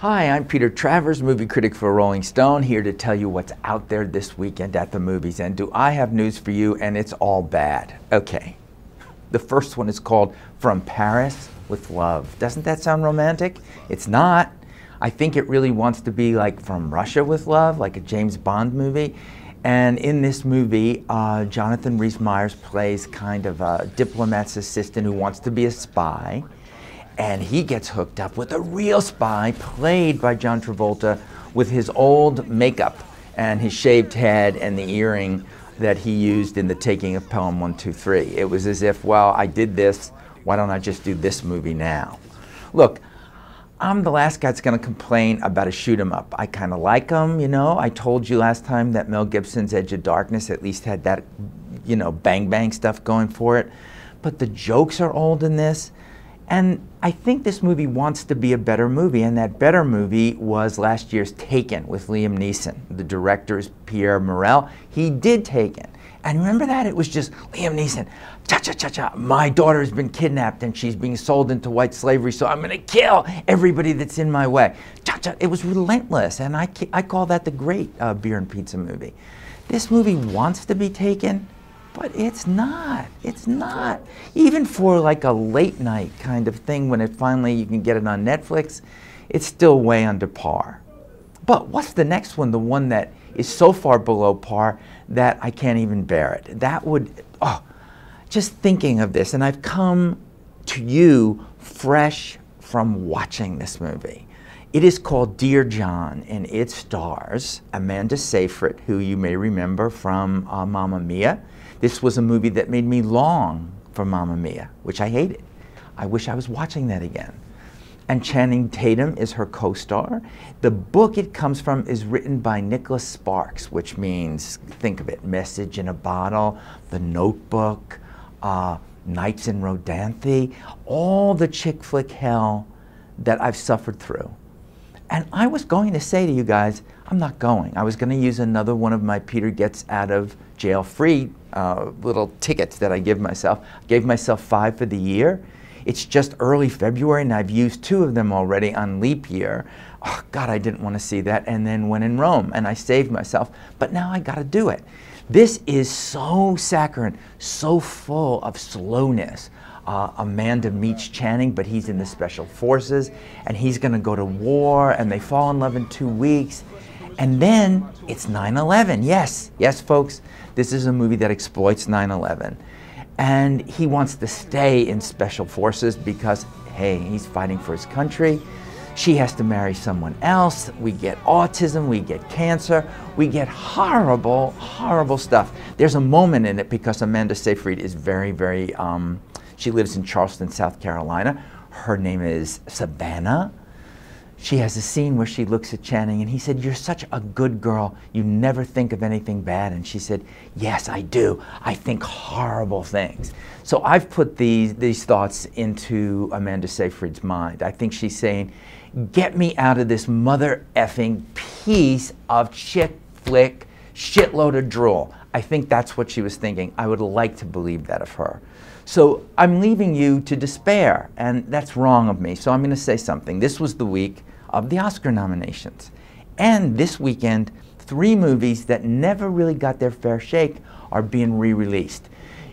Hi, I'm Peter Travers, movie critic for Rolling Stone, here to tell you what's out there this weekend at the movies. And do I have news for you? And it's all bad. Okay. The first one is called From Paris with Love. Doesn't that sound romantic? It's not. I think it really wants to be like From Russia with Love, like a James Bond movie. And in this movie, Jonathan Rhys-Meyers plays kind of a diplomat's assistant who wants to be a spy. And he gets hooked up with a real spy played by John Travolta with his old makeup and his shaved head and the earring that he used in The Taking of Pelham 123. It was as if, well, I did this, why don't I just do this movie now? Look, I'm the last guy that's going to complain about a shoot 'em up. I kind of like them, you know. I told you last time that Mel Gibson's Edge of Darkness at least had that, you know, bang bang stuff going for it. But the jokes are old in this. And I think this movie wants to be a better movie, and that better movie was last year's Taken with Liam Neeson. The director is Pierre Morel. He did Taken. And remember that? It was just Liam Neeson, cha-cha-cha-cha, my daughter has been kidnapped and she's being sold into white slavery, so I'm going to kill everybody that's in my way. Cha-cha. It was relentless, and I call that the great beer and pizza movie. This movie wants to be Taken, but it's not. It's not. Even for like a late night kind of thing when it finally you can get it on Netflix, it's still way under par. But what's the next one? The one that is so far below par that I can't even bear it. That would, just thinking of this, and I've come to you fresh from watching this movie. It is called Dear John, and it stars Amanda Seyfried, who you may remember from Mamma Mia. This was a movie that made me long for Mamma Mia, which I hated. I wish I was watching that again. And Channing Tatum is her co-star. The book it comes from is written by Nicholas Sparks, which means, think of it, Message in a Bottle, The Notebook, Nights in Rodanthe, all the chick flick hell that I've suffered through. And I was going to say to you guys, I'm not going. I was going to use another one of my Peter Gets Out of Jail Free little tickets that I give myself. I gave myself 5 for the year. It's just early February, and I've used 2 of them already on leap year. Oh, God, I didn't want to see that. And then When in Rome, and I saved myself. But now I got to do it. This is so saccharine, so full of slowness. Amanda meets Channing, but he's in the special forces, and he's going to go to war, and they fall in love in 2 weeks. And then it's 9/11. Yes, yes, folks, this is a movie that exploits 9/11. And he wants to stay in special forces because, hey, he's fighting for his country. She has to marry someone else. We get autism, we get cancer, we get horrible, horrible stuff. There's a moment in it because Amanda Seyfried is very, very, she lives in Charleston, South Carolina. Her name is Savannah. She has a scene where she looks at Channing and he said, "You're such a good girl. You never think of anything bad." And she said, "Yes, I do. I think horrible things." So I've put these thoughts into Amanda Seyfried's mind. I think she's saying, get me out of this mother effing piece of chick flick shitload of drool. I think that's what she was thinking. I would like to believe that of her. So I'm leaving you to despair, and that's wrong of me. So I'm going to say something. This was the week of the Oscar nominations. And this weekend, 3 movies that never really got their fair shake are being re-released.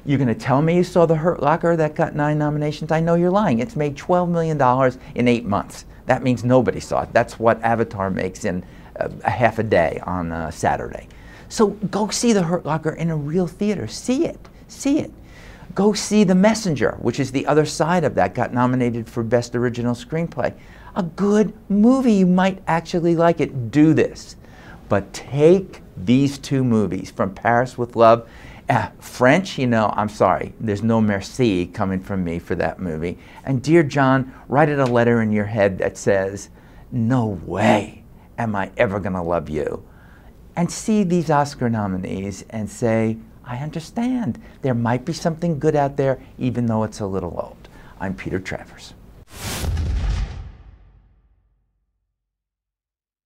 You're going to tell me you saw The Hurt Locker that got 9 nominations? I know you're lying. It's made $12 million in 8 months. That means nobody saw it. That's what Avatar makes in a half a day on Saturday. So go see The Hurt Locker in a real theater. See it. See it. Go see The Messenger, which is the other side of that, got nominated for Best Original Screenplay. A good movie. You might actually like it. Do this. But take these 2 movies, From Paris with Love. French, you know, I'm sorry. There's no merci coming from me for that movie. And Dear John, write it a letter in your head that says, "No way am I ever going to love you." And see these Oscar nominees and say, I understand. There might be something good out there, even though it's a little old. I'm Peter Travers.